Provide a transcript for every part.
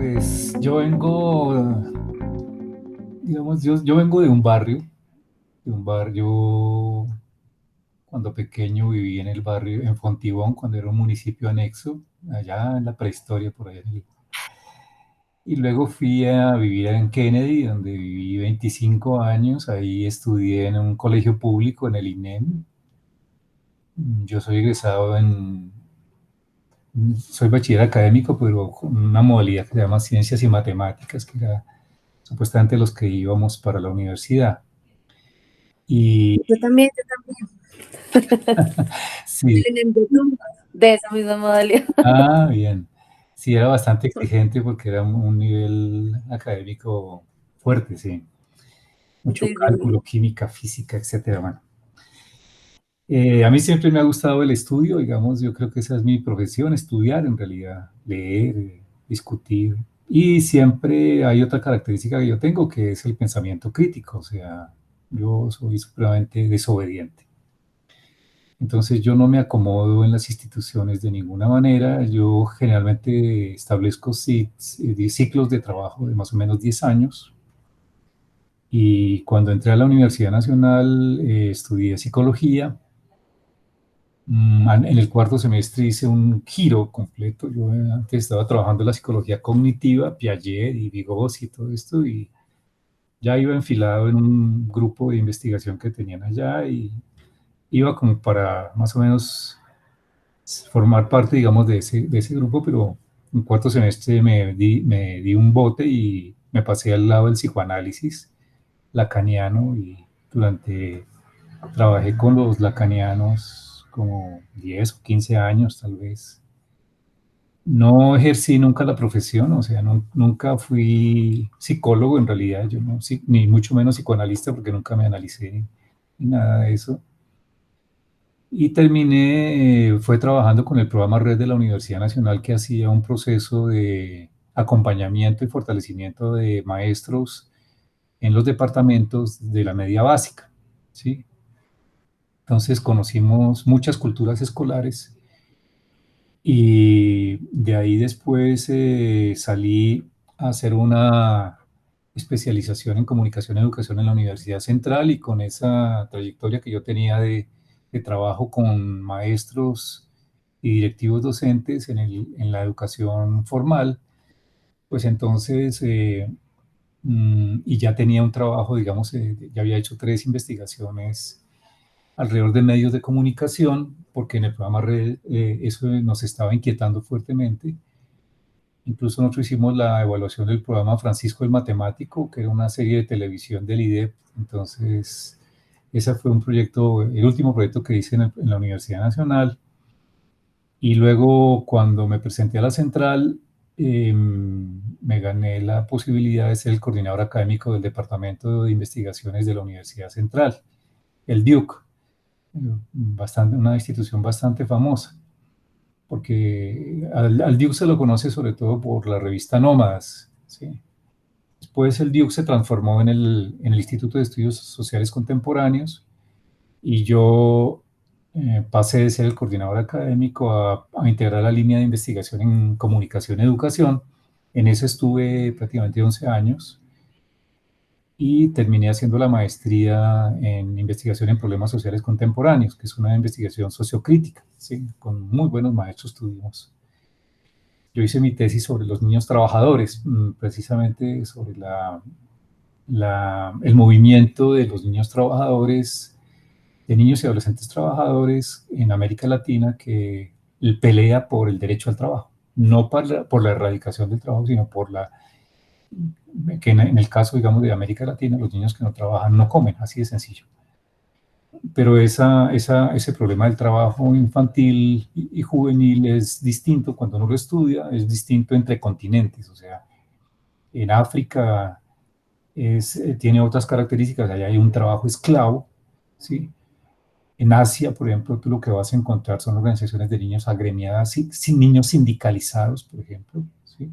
Pues yo vengo, digamos, yo vengo de un barrio, cuando pequeño viví en el barrio, en Fontibón, cuando era un municipio anexo, allá en la prehistoria, por allá. Y luego fui a vivir en Kennedy, donde viví 25 años, ahí estudié en un colegio público, en el INEM. Yo soy egresado soy bachiller académico, pero con una modalidad que se llama Ciencias y Matemáticas, que era supuestamente los que íbamos para la universidad. Y Yo también, sí, de esa misma modalidad. bien. Sí, era bastante exigente porque era un nivel académico fuerte, sí. Mucho Sí, sí, sí. cálculo, química, física, etcétera. Bueno, a mí siempre me ha gustado el estudio, digamos, yo creo que esa es mi profesión, estudiar en realidad, leer, discutir. Y siempre hay otra característica que yo tengo, que es el pensamiento crítico, o sea, yo soy supremamente desobediente. Entonces yo no me acomodo en las instituciones de ninguna manera. Yo generalmente establezco ciclos de trabajo de más o menos 10 años. Y cuando entré a la Universidad Nacional, estudié psicología. En el cuarto semestre hice un giro completo. Yo antes estaba trabajando en la psicología cognitiva, Piaget y Vygotsky y todo esto, y ya iba enfilado en un grupo de investigación que tenían allá y iba como para más o menos formar parte, digamos, de ese grupo, pero en cuarto semestre me di un bote y me pasé al lado del psicoanálisis lacaniano y durante, trabajé con los lacanianos como 10 o 15 años tal vez. No ejercí nunca la profesión, o sea, nunca fui psicólogo en realidad, yo no, ni mucho menos psicoanalista porque nunca me analicé ni nada de eso. Y terminé, fue trabajando con el programa Red de la Universidad Nacional que hacía un proceso de acompañamiento y fortalecimiento de maestros en los departamentos de la media básica, ¿sí? Entonces conocimos muchas culturas escolares y de ahí después salí a hacer una especialización en comunicación y educación en la Universidad Central y con esa trayectoria que yo tenía de trabajo con maestros y directivos docentes en la educación formal, pues entonces, y ya tenía un trabajo, digamos, ya había hecho 3 investigaciones alrededor de medios de comunicación, porque en el programa Red eso nos estaba inquietando fuertemente. Incluso nosotros hicimos la evaluación del programa Francisco el Matemático, que era una serie de televisión del IDEP. Entonces, ese fue un proyecto, el último proyecto que hice en la Universidad Nacional. Y luego, cuando me presenté a la central, me gané la posibilidad de ser el coordinador académico del Departamento de Investigaciones de la Universidad Central, el DIUC, una institución bastante famosa, porque al DIUC se lo conoce sobre todo por la revista Nómadas, ¿sí? Después el DIUC se transformó en el Instituto de Estudios Sociales Contemporáneos y yo pasé de ser el coordinador académico a integrar la línea de investigación en comunicación y educación. En eso estuve prácticamente 11 años y terminé haciendo la maestría en investigación en problemas sociales contemporáneos, que es una investigación sociocrítica, ¿sí? Con muy buenos maestros tuvimos. Yo hice mi tesis sobre los niños trabajadores, precisamente sobre el movimiento de los niños trabajadores, de niños y adolescentes trabajadores en América Latina que pelea por el derecho al trabajo, no por la erradicación del trabajo, sino por que en el caso, digamos, de América Latina, los niños que no trabajan no comen, así de sencillo. Pero ese problema del trabajo infantil y juvenil es distinto cuando uno lo estudia, es distinto entre continentes, o sea, en África tiene otras características, allá hay un trabajo esclavo, ¿sí? En Asia, por ejemplo, tú lo que vas a encontrar son organizaciones de niños agremiadas, sin niños sindicalizados, por ejemplo, ¿sí?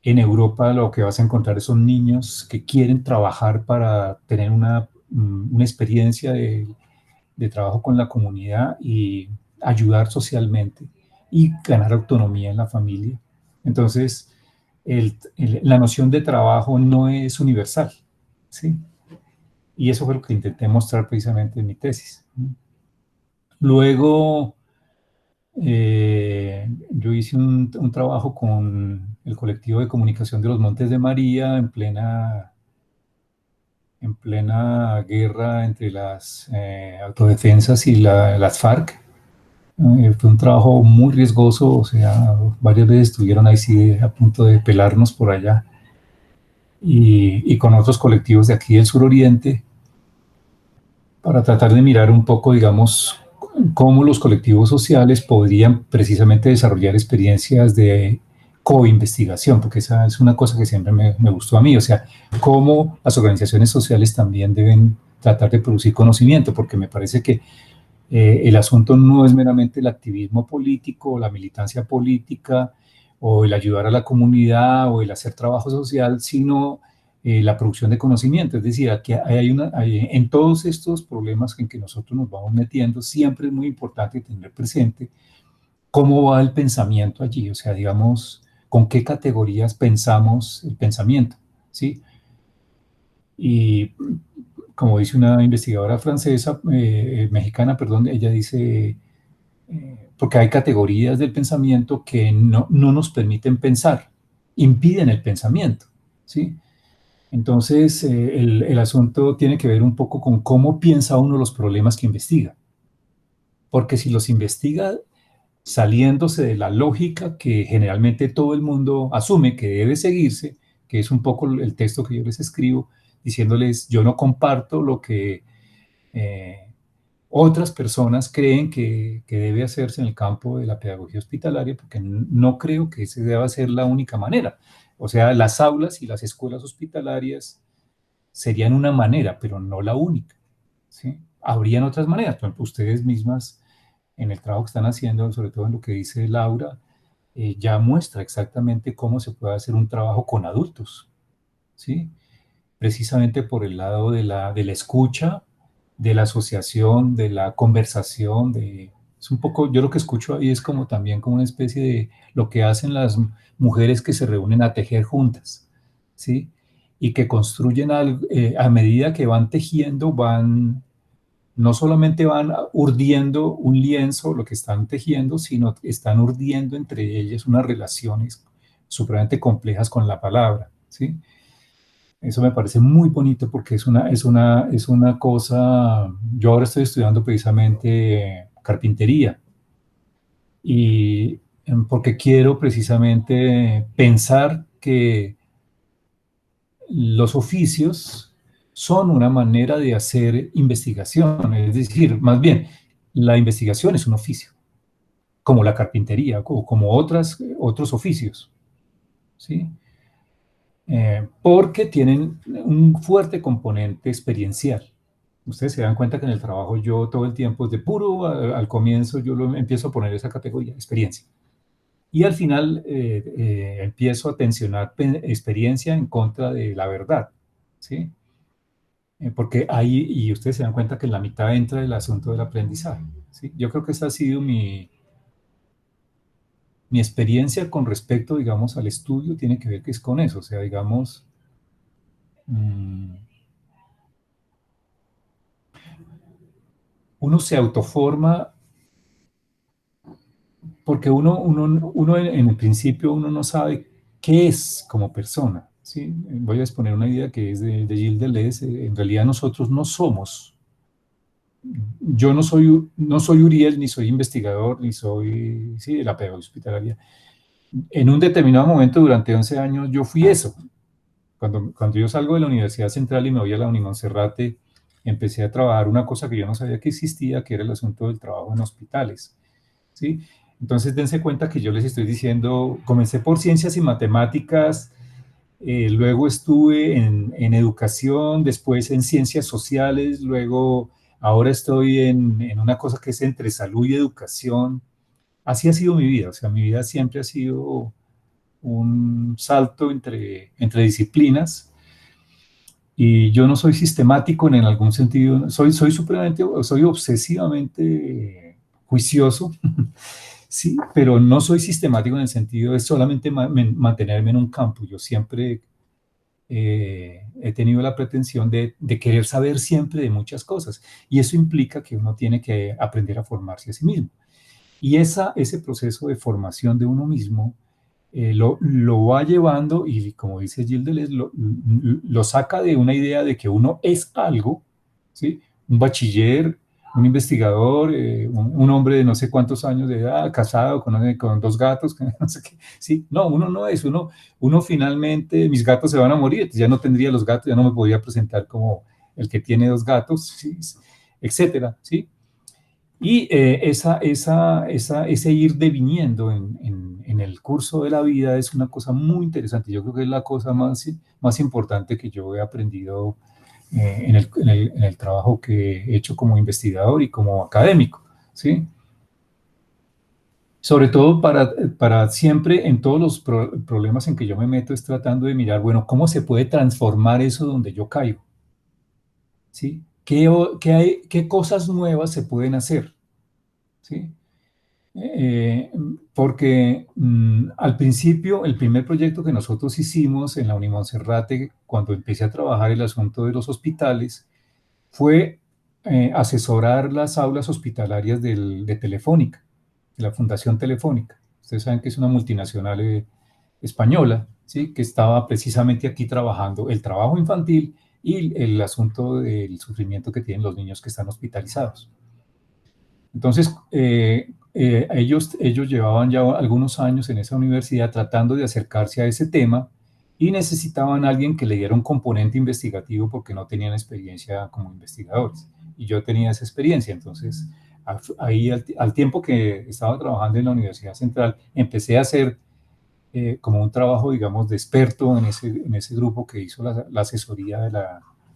En Europa lo que vas a encontrar son niños que quieren trabajar para tener una experiencia de trabajo con la comunidad y ayudar socialmente y ganar autonomía en la familia. Entonces, la noción de trabajo no es universal, ¿sí? Y eso fue lo que intenté mostrar precisamente en mi tesis. Luego, yo hice un trabajo con el colectivo de comunicación de los Montes de María en plena guerra entre las autodefensas y las FARC. Fue un trabajo muy riesgoso, o sea, varias veces estuvieron ahí sí a punto de pelarnos por allá. Y con otros colectivos de aquí del suroriente, para tratar de mirar un poco, digamos, cómo los colectivos sociales podrían precisamente desarrollar experiencias de co-investigación, porque esa es una cosa que siempre me gustó a mí, o sea, cómo las organizaciones sociales también deben tratar de producir conocimiento, porque me parece que el asunto no es meramente el activismo político o la militancia política o el ayudar a la comunidad o el hacer trabajo social, sino la producción de conocimiento. Es decir, aquí en todos estos problemas en que nosotros nos vamos metiendo, siempre es muy importante tener presente cómo va el pensamiento allí, o sea, digamos, con qué categorías pensamos el pensamiento, ¿sí? Y como dice una investigadora francesa, mexicana, perdón, ella dice, porque hay categorías del pensamiento que no nos permiten pensar, impiden el pensamiento, ¿sí? Entonces, el asunto tiene que ver un poco con cómo piensa uno los problemas que investiga. Porque si los investiga saliéndose de la lógica que generalmente todo el mundo asume que debe seguirse, que es un poco el texto que yo les escribo, diciéndoles, yo no comparto lo que eh, otras personas creen que debe hacerse en el campo de la pedagogía hospitalaria, porque no creo que esa deba ser la única manera. O sea, las aulas y las escuelas hospitalarias serían una manera, pero no la única, ¿sí? Habrían otras maneras. Por ejemplo, ustedes mismas, en el trabajo que están haciendo, sobre todo en lo que dice Laura, ya muestra exactamente cómo se puede hacer un trabajo con adultos, ¿sí? Precisamente por el lado de la escucha, de la asociación, de la conversación, es un poco, yo lo que escucho ahí es como también como una especie de lo que hacen las mujeres que se reúnen a tejer juntas, ¿sí? Y que construyen algo, a medida que van tejiendo, no solamente van urdiendo un lienzo, lo que están tejiendo, sino están urdiendo entre ellas unas relaciones supremamente complejas con la palabra, ¿sí? Eso me parece muy bonito porque es una cosa, yo ahora estoy estudiando precisamente carpintería y porque quiero precisamente pensar que los oficios son una manera de hacer investigación, es decir, más bien, la investigación es un oficio, como la carpintería o como otros oficios, ¿sí? Porque tienen un fuerte componente experiencial. Ustedes se dan cuenta que en el trabajo yo todo el tiempo, de puro al comienzo, yo empiezo a poner esa categoría, experiencia. Y al final empiezo a tensionar experiencia en contra de la verdad, ¿sí? Porque ahí, y ustedes se dan cuenta que en la mitad entra el asunto del aprendizaje, ¿sí? Yo creo que esa ha sido mi experiencia con respecto, digamos, al estudio, tiene que ver que es con eso, o sea, digamos, mmm, uno se autoforma porque uno en el principio uno no sabe qué es como persona, ¿sí? Voy a exponer una idea que es de Gilles Deleuze. En realidad nosotros no somos, yo no soy Uriel, ni soy investigador, ni soy, sí, de la pedagogía hospitalaria. En un determinado momento, durante 11 años, yo fui eso. Cuando yo salgo de la Universidad Central y me voy a la Unimonserrate, empecé a trabajar una cosa que yo no sabía que existía, que era el asunto del trabajo en hospitales, ¿sí? Entonces dense cuenta que yo les estoy diciendo, comencé por ciencias y matemáticas, luego estuve en educación, después en ciencias sociales, luego ahora estoy en una cosa que es entre salud y educación. Así ha sido mi vida, o sea, mi vida siempre ha sido un salto entre disciplinas y yo no soy sistemático en algún sentido, soy obsesivamente juicioso. sí, pero no soy sistemático en el sentido de solamente mantenerme en un campo. Yo siempre he tenido la pretensión de querer saber siempre de muchas cosas y eso implica que uno tiene que aprender a formarse a sí mismo. Y ese proceso de formación de uno mismo lo va llevando y como dice Gilles Deleuze, lo saca de una idea de que uno es algo, ¿sí? Un bachiller, un investigador, un hombre de no sé cuántos años de edad, casado con dos gatos, no sé qué. Sí, no, uno no es, uno finalmente, mis gatos se van a morir, ya no tendría los gatos, ya no me podría presentar como el que tiene dos gatos, ¿sí? Etcétera, ¿sí? Y ese ir deviniendo en el curso de la vida es una cosa muy interesante. Yo creo que es la cosa más importante que yo he aprendido en el trabajo que he hecho como investigador y como académico, ¿sí? Sobre todo para siempre en todos los problemas en que yo me meto es tratando de mirar, bueno, ¿cómo se puede transformar eso donde yo caigo? ¿Sí? ¿Qué cosas nuevas se pueden hacer? ¿Sí? Porque al principio, el primer proyecto que nosotros hicimos en la Unimonserrate, cuando empecé a trabajar el asunto de los hospitales, fue asesorar las aulas hospitalarias de Telefónica, de la Fundación Telefónica. Ustedes saben que es una multinacional española, ¿sí? Que estaba precisamente aquí trabajando el trabajo infantil y el asunto del sufrimiento que tienen los niños que están hospitalizados. Entonces, ellos llevaban ya algunos años en esa universidad tratando de acercarse a ese tema y necesitaban a alguien que le diera un componente investigativo porque no tenían experiencia como investigadores. Y yo tenía esa experiencia. Entonces, ahí al tiempo que estaba trabajando en la Universidad Central, empecé a hacer como un trabajo, digamos, de experto en ese grupo que hizo la asesoría de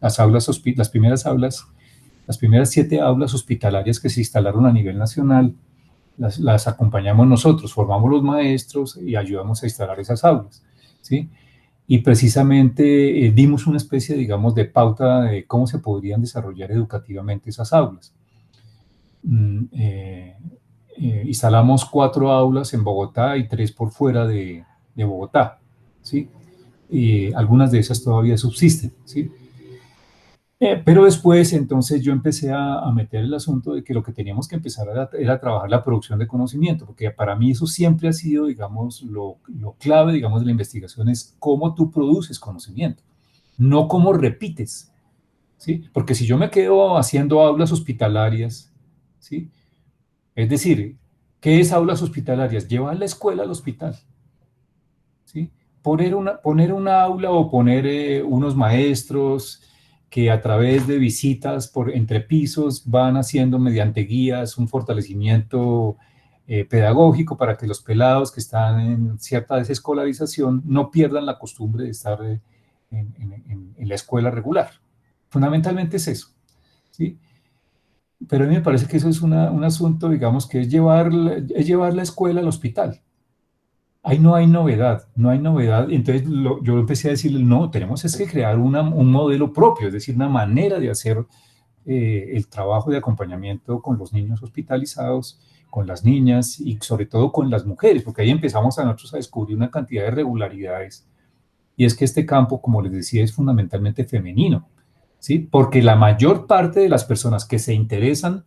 las aulas, las primeras 7 aulas hospitalarias que se instalaron a nivel nacional, las acompañamos nosotros, formamos los maestros y ayudamos a instalar esas aulas, ¿sí? Y precisamente dimos una especie, digamos, de pauta de cómo se podrían desarrollar educativamente esas aulas. Instalamos 4 aulas en Bogotá y 3 por fuera de Bogotá, ¿sí? Y algunas de esas todavía subsisten, ¿sí? Pero después, entonces, yo empecé a meter el asunto de que lo que teníamos que empezar era trabajar la producción de conocimiento, porque para mí eso siempre ha sido, digamos, lo clave, digamos, de la investigación es cómo tú produces conocimiento, no cómo repites, ¿sí? Porque si yo me quedo haciendo aulas hospitalarias, ¿sí? Es decir, ¿qué es aulas hospitalarias? Llevar la escuela al hospital, ¿sí? Poner una aula o poner unos maestros que a través de visitas entre pisos van haciendo mediante guías un fortalecimiento pedagógico para que los pelados que están en cierta desescolarización no pierdan la costumbre de estar en la escuela regular. Fundamentalmente es eso, ¿sí? Pero a mí me parece que eso es un asunto, digamos, que es llevar la escuela al hospital. Ahí no hay novedad, no hay novedad. Entonces yo empecé a decirle, no, tenemos es que crear un modelo propio, es decir, una manera de hacer el trabajo de acompañamiento con los niños hospitalizados, con las niñas y sobre todo con las mujeres, porque ahí empezamos a nosotros a descubrir una cantidad de irregularidades. Y es que este campo, como les decía, es fundamentalmente femenino, ¿sí? Porque la mayor parte de las personas que se interesan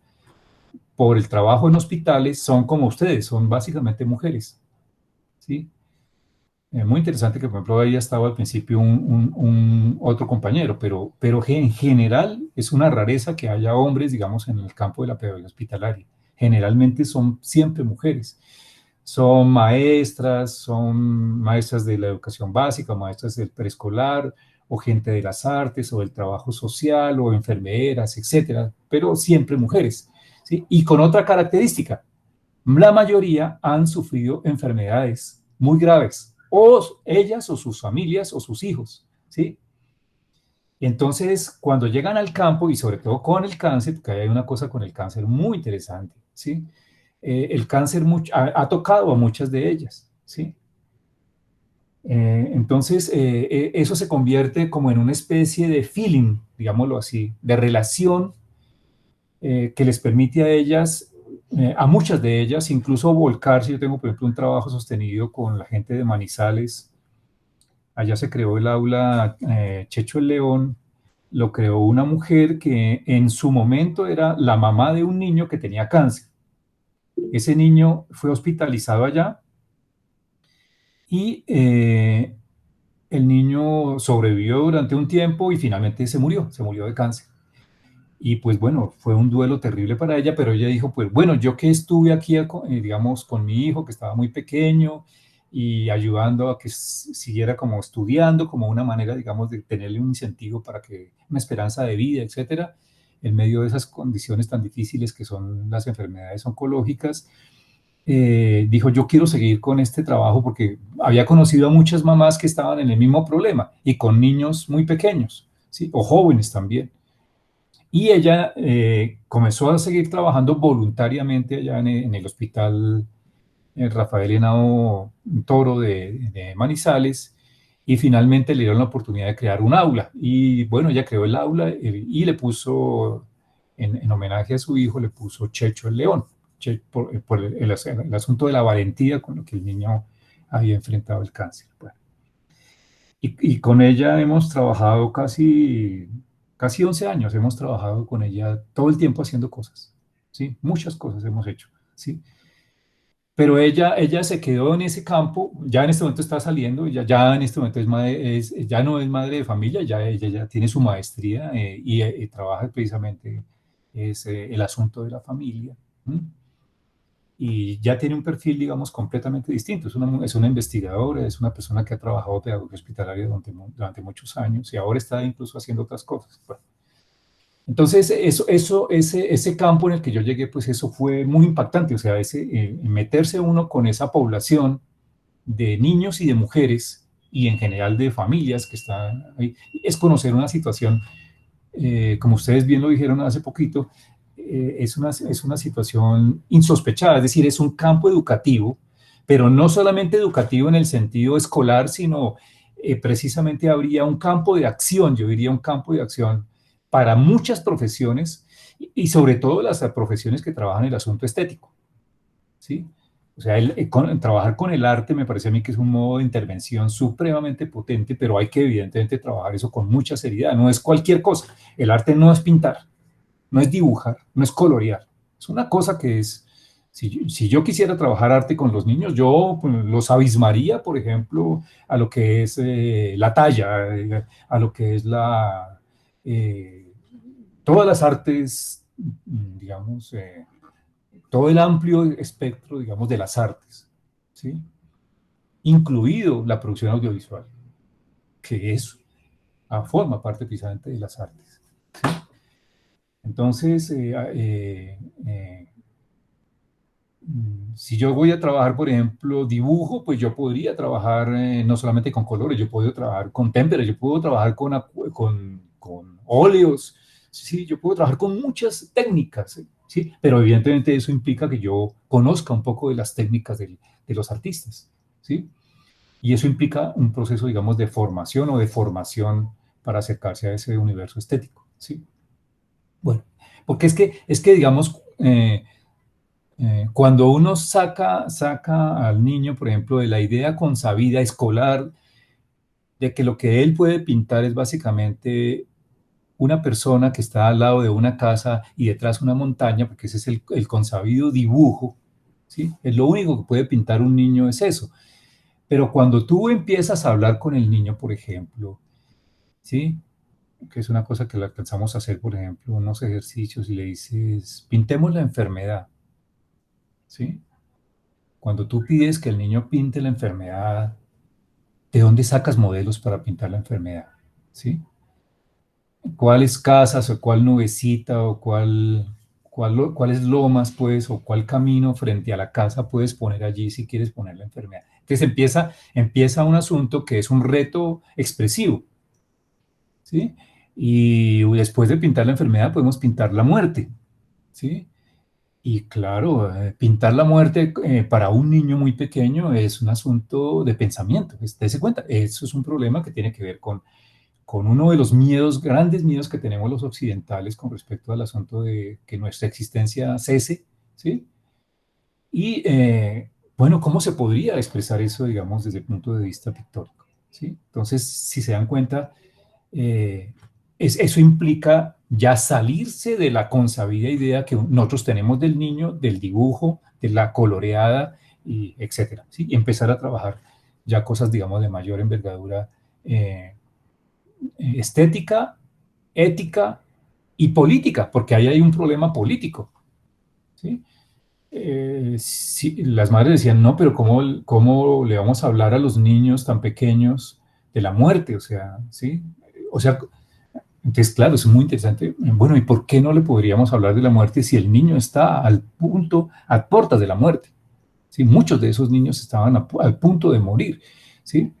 por el trabajo en hospitales son como ustedes, son básicamente mujeres, ¿sí? Muy interesante que, por ejemplo, ahí estaba al principio un otro compañero, pero en general es una rareza que haya hombres, digamos, en el campo de la pedagogía hospitalaria. Generalmente son siempre mujeres. Son maestras de la educación básica, maestras del preescolar, o gente de las artes, o del trabajo social, o enfermeras, etcétera, pero siempre mujeres, ¿sí? Y con otra característica, la mayoría han sufrido enfermedades muy graves, o ellas, o sus familias, o sus hijos, ¿sí? Entonces, cuando llegan al campo, y sobre todo con el cáncer, porque hay una cosa con el cáncer muy interesante, ¿sí? El cáncer ha tocado a muchas de ellas, ¿sí? Entonces, eso se convierte como en una especie de feeling, digámoslo así, de relación que les permite a ellas a muchas de ellas, incluso volcarse. Yo tengo, por ejemplo, un trabajo sostenido con la gente de Manizales. Allá se creó el aula Checho el León, lo creó una mujer que en su momento era la mamá de un niño que tenía cáncer. Ese niño fue hospitalizado allá y el niño sobrevivió durante un tiempo y finalmente se murió de cáncer. Y pues bueno, fue un duelo terrible para ella, pero ella dijo, pues bueno, yo que estuve aquí, digamos, con mi hijo, que estaba muy pequeño, y ayudando a que siguiera como estudiando, como una manera, digamos, de tenerle un incentivo para que, una esperanza de vida, etcétera, en medio de esas condiciones tan difíciles que son las enfermedades oncológicas. Dijo, yo quiero seguir con este trabajo porque había conocido a muchas mamás que estaban en el mismo problema y con niños muy pequeños, ¿sí? O jóvenes también. Y ella comenzó a seguir trabajando voluntariamente allá en el hospital Rafael Henao Toro de Manizales, y finalmente le dieron la oportunidad de crear un aula. Y bueno, ella creó el aula y le puso, en homenaje a su hijo, le puso Checho el León, por el asunto de la valentía con lo que el niño había enfrentado el cáncer. Bueno, y con ella hemos trabajado casi 11 años, hemos trabajado con ella todo el tiempo haciendo cosas, ¿sí? Muchas cosas hemos hecho, ¿sí? Pero ella se quedó en ese campo, ya en este momento está saliendo, ya en este momento ya no es madre de familia, ya ella ya tiene su maestría y trabaja precisamente el asunto de la familia. ¿M? Y ya tiene un perfil, digamos, completamente distinto. Es una investigadora, es una persona que ha trabajado pedagogía hospitalaria durante muchos años y ahora está incluso haciendo otras cosas. Bueno, entonces, ese campo en el que yo llegué, pues eso fue muy impactante. O sea, meterse uno con esa población de niños y de mujeres y en general de familias que están ahí, es conocer una situación, como ustedes bien lo dijeron hace poquito, es una situación insospechada, es decir, es un campo educativo, pero no solamente educativo en el sentido escolar, sino precisamente habría un campo de acción, yo diría un campo de acción para muchas profesiones y sobre todo las profesiones que trabajan el asunto estético, ¿sí? O sea, trabajar con el arte me parece a mí que es un modo de intervención supremamente potente, pero hay que evidentemente trabajar eso con mucha seriedad. No es cualquier cosa. El arte no es pintar, no es dibujar, no es colorear. Es una cosa que es, si yo quisiera trabajar arte con los niños, yo pues, los abismaría, por ejemplo, a lo que es la talla, a lo que es eh, todas las artes, digamos, todo el amplio espectro, digamos, de las artes, ¿sí? Incluido la producción audiovisual, que es, forma parte precisamente de las artes. ¿Sí? Entonces, si yo voy a trabajar, por ejemplo, dibujo, pues yo podría trabajar no solamente con colores, yo puedo trabajar con témperas, yo puedo trabajar con óleos, sí, yo puedo trabajar con muchas técnicas, sí, pero evidentemente eso implica que yo conozca un poco de las técnicas de los artistas, sí, y eso implica un proceso, digamos, de formación o de formación para acercarse a ese universo estético, sí. Bueno, porque es que digamos, cuando uno saca al niño, por ejemplo, de la idea consabida escolar de que lo que él puede pintar es básicamente una persona que está al lado de una casa y detrás una montaña, porque ese es el consabido dibujo, ¿sí? Es lo único que puede pintar un niño, es eso. Pero cuando tú empiezas a hablar con el niño, por ejemplo, ¿sí? Que es una cosa que le alcanzamos a hacer, por ejemplo, unos ejercicios y le dices, pintemos la enfermedad, ¿sí? Cuando tú pides que el niño pinte la enfermedad, ¿de dónde sacas modelos para pintar la enfermedad? ¿Sí? ¿Cuáles casas o cuál nubecita o cuáles lomas puedes o cuál camino frente a la casa puedes poner allí si quieres poner la enfermedad? Entonces empieza un asunto que es un reto expresivo, ¿sí? Y después de pintar la enfermedad podemos pintar la muerte, ¿sí? Y claro, pintar la muerte para un niño muy pequeño es un asunto de pensamiento. Dese cuenta, eso es un problema que tiene que ver con uno de los miedos, grandes miedos que tenemos los occidentales con respecto al asunto de que nuestra existencia cese, ¿sí? Y bueno, ¿cómo se podría expresar eso, digamos, desde el punto de vista pictórico? ¿Sí? Entonces, si se dan cuenta, eh, eso implica ya salirse de la consabida idea que nosotros tenemos del niño, del dibujo, de la coloreada, y etcétera, ¿sí? Y empezar a trabajar ya cosas, digamos, de mayor envergadura eh, estética, ética y política, porque ahí hay un problema político, ¿sí? Sí, las madres decían, no, pero ¿cómo le vamos a hablar a los niños tan pequeños de la muerte? O sea, ¿sí? O sea, entonces, claro, es muy interesante. Bueno, ¿y por qué no le podríamos hablar de la muerte si el niño está al punto, a puertas de la muerte? ¿Sí? Muchos de esos niños estaban al punto de morir, ¿sí?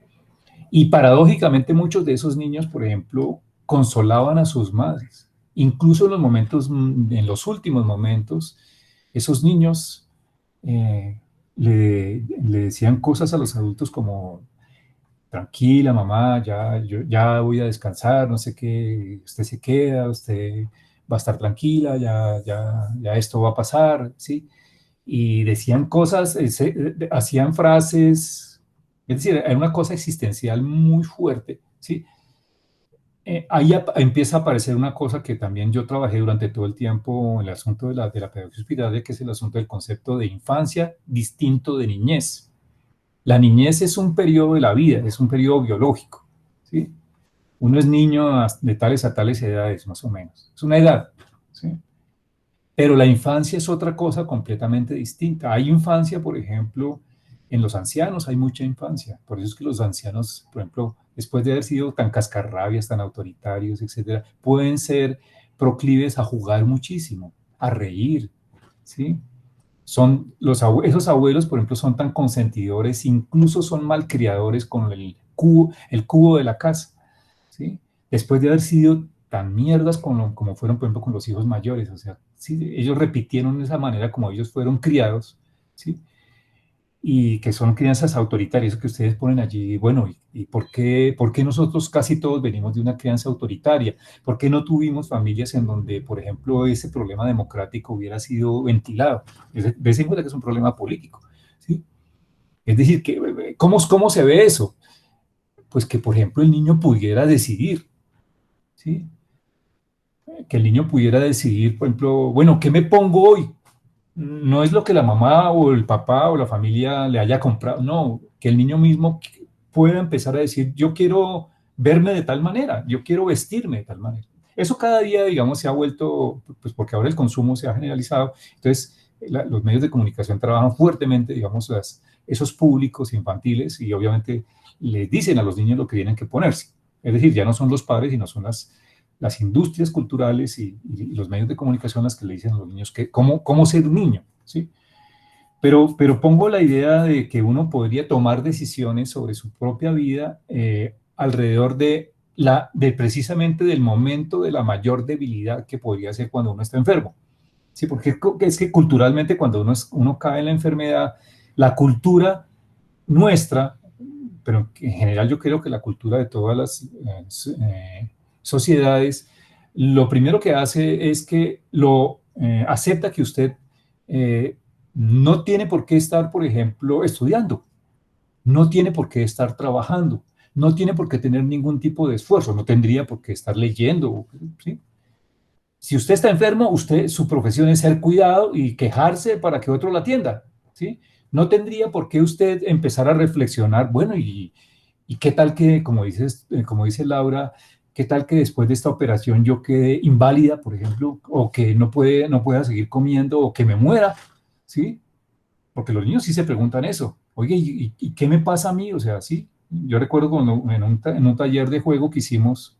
Y paradójicamente muchos de esos niños, por ejemplo, consolaban a sus madres. Incluso en los momentos, en los últimos momentos, esos niños le decían cosas a los adultos como, tranquila mamá, ya voy a descansar, no sé qué, usted se queda, usted va a estar tranquila, ya esto va a pasar, ¿sí? Y decían cosas, hacían frases, es decir, era una cosa existencial muy fuerte, ¿sí? Ahí empieza a aparecer una cosa que también yo trabajé durante todo el tiempo en el asunto de la pedagogía hospitalaria, que es el asunto del concepto de infancia distinto de niñez. La niñez es un periodo de la vida, es un periodo biológico, ¿sí? Uno es niño de tales a tales edades, más o menos. Es una edad, ¿sí? Pero la infancia es otra cosa completamente distinta. Hay infancia, por ejemplo, en los ancianos hay mucha infancia. Por eso es que los ancianos, por ejemplo, después de haber sido tan cascarrabias, tan autoritarios, etcétera, pueden ser proclives a jugar muchísimo, a reír, ¿sí? Esos abuelos, por ejemplo, son tan consentidores, incluso son malcriadores con el cubo de la casa, ¿sí? Después de haber sido tan mierdas como fueron, por ejemplo, con los hijos mayores, o sea, ¿sí? Ellos repitieron esa manera como ellos fueron criados, ¿sí? Y que son crianzas autoritarias que ustedes ponen allí. Bueno, ¿y por qué nosotros casi todos venimos de una crianza autoritaria? ¿Por qué no tuvimos familias en donde, por ejemplo, ese problema democrático hubiera sido ventilado? Ves en cuenta que es un problema político, ¿sí? Es decir, ¿cómo se ve eso? Pues que, por ejemplo, el niño pudiera decidir, ¿sí? Que el niño pudiera decidir, por ejemplo, bueno, ¿qué me pongo hoy? No es lo que la mamá o el papá o la familia le haya comprado, no, que el niño mismo pueda empezar a decir, yo quiero verme de tal manera, yo quiero vestirme de tal manera. Eso cada día, digamos, se ha vuelto, pues porque ahora el consumo se ha generalizado, entonces los medios de comunicación trabajan fuertemente, digamos, esos públicos infantiles y obviamente les dicen a los niños lo que tienen que ponerse. Es decir, ya no son los padres, sino son las industrias culturales y los medios de comunicación las que le dicen a los niños cómo ser un niño, ¿sí? Pero pongo la idea de que uno podría tomar decisiones sobre su propia vida alrededor de precisamente del momento de la mayor debilidad que podría ser cuando uno está enfermo. Sí, porque es que culturalmente cuando uno cae en la enfermedad, la cultura nuestra, pero en general yo creo que la cultura de todas las sociedades, lo primero que hace es que lo acepta que usted eh, no tiene por qué estar, por ejemplo, estudiando, no tiene por qué estar trabajando, no tiene por qué tener ningún tipo de esfuerzo, no tendría por qué estar leyendo, ¿sí? Si usted está enfermo, su profesión es ser cuidado y quejarse para que otro la atienda, ¿sí? No tendría por qué usted empezar a reflexionar, bueno, y qué tal que, como dice Laura, qué tal que después de esta operación yo quede inválida, por ejemplo, o que no pueda seguir comiendo, o que me muera, ¿sí? Porque los niños sí se preguntan eso. Oye, ¿y qué me pasa a mí? O sea, sí. Yo recuerdo cuando en un taller de juego que hicimos,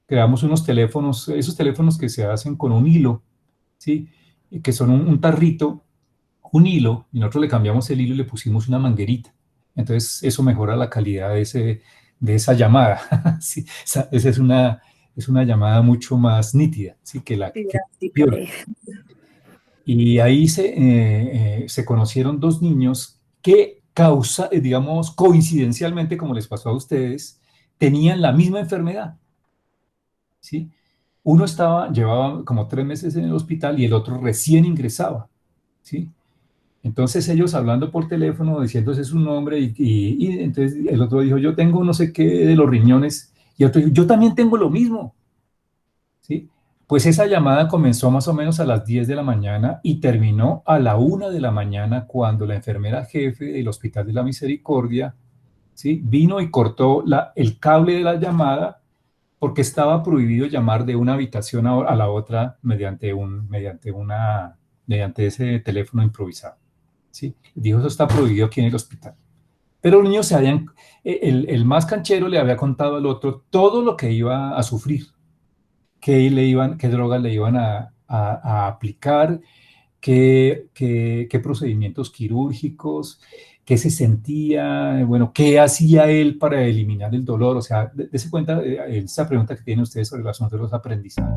creamos unos teléfonos, esos teléfonos que se hacen con un hilo, ¿sí? Y que son un tarrito, un hilo, y nosotros le cambiamos el hilo y le pusimos una manguerita. Entonces, eso mejora la calidad de esa llamada. Sí, esa es una llamada mucho más nítida, ¿sí? Que la Sí, que así por viola. ahí. Y ahí se conocieron dos niños que digamos, coincidencialmente, como les pasó a ustedes, tenían la misma enfermedad, ¿sí? Uno llevaba como 3 meses en el hospital y el otro recién ingresaba, ¿sí? Entonces ellos hablando por teléfono, diciéndose su nombre, y entonces el otro dijo, yo tengo no sé qué de los riñones, y otro dijo, yo también tengo lo mismo, ¿sí? Pues esa llamada comenzó más o menos a las 10 de la mañana y terminó a la 1 de la mañana cuando la enfermera jefe del Hospital de la Misericordia, ¿sí? Vino y cortó el cable de la llamada porque estaba prohibido llamar de una habitación a la otra mediante ese teléfono improvisado. ¿Sí? Dijo, eso está prohibido aquí en el hospital. Pero los niños el más canchero le había contado al otro todo lo que iba a sufrir, qué drogas le iban a aplicar, qué procedimientos quirúrgicos, qué se sentía, bueno, qué hacía él para eliminar el dolor. O sea, dése cuenta esa pregunta que tienen ustedes sobre el asunto de los aprendizajes.